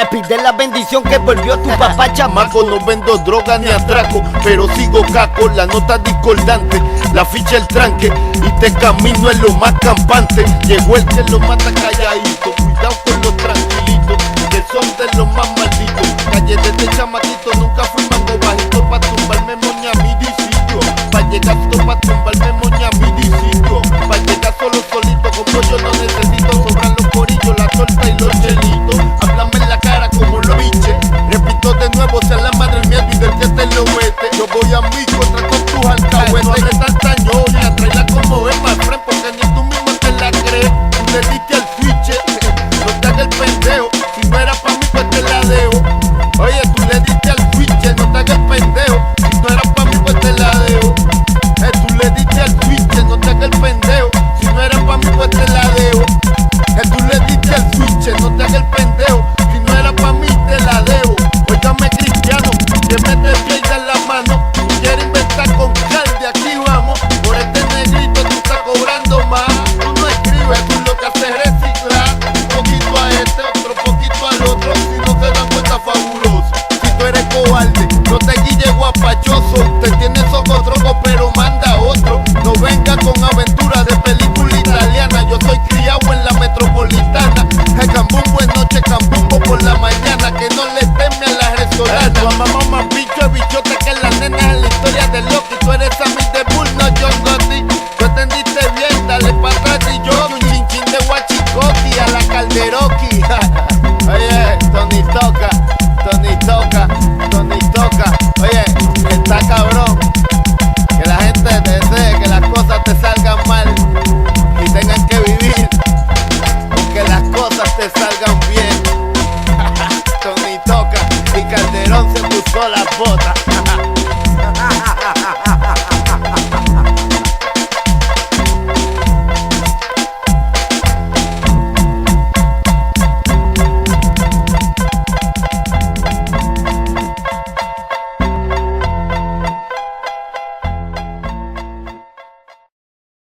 Pide la bendición que volvió tu papá, chamaco. No vendo droga ni atraco, pero sigo caco, la nota discordante, la ficha el tranque, y te camino en lo más campante. Llegó el que lo mata calladito, cuidado con los tranquilitos, que son de los más malditos. Calle desde chamaquito, nunca fui mango bajito, pa' tumbarme moña mi discípulo, pa' llegar todo, pa' tumbarme moña mi discípulo, pa' llegar solo solito, como yo no necesito, sobran los corillos, la torta y los chelitos. Háblame en la cara como lo biche, repito de nuevo, sea la madre mía y del que te lo mete. Yo voy a mí contra con tus alcahuetes, no hables tanta ñoña, tráela como es, my friend, porque ni tú mismo te la crees. Tú le diste al switch, no te hagas el pendejo, si no era pa' mí pues te la dejo. Oye, tú le diste al switch, no te hagas el pendejo, si no era pa' mí pues te la dejo. Tú le diste al switch, no te hagas el pendejo, si no era pa' mí pues te la dejo. Tú le diste al switch, no te hagas el pendejo, si no era pa' mí te la dejo. Óigame cristiano, que mete el pie y da la mano, quiere inventar con cal, de aquí vamos. Por este negrito tú estás cobrando más. Tú no escribes, tú lo que haces es reciclar, un poquito a este, otro poquito al otro, si no se dan cuenta fabuloso. Si tú eres cobarde, no te guilles guapachoso, te tienes socotroco pero manda otro. No venga con aventura de película italiana, yo soy criado en la metropolitana. El cambumbo es noche, cambumbo por la mañana, que no le teme a la restaurante. Tu mamá más bicho es bichota que la nena en la historia de Loki. Tú eres Sammy de Bull, no John Gotti. Tú entendiste bien, dale pa' atrás y yo un chinchín de Huachicoqui a la Calderoqui. Oye, Tony toca, Tony toca, Tony toca. Oye, está cabrón que la gente desee que las cosas te salgan mal y tengan que vivir con que las cosas te salgan bien. Tony toca y Calderón se puso las botas.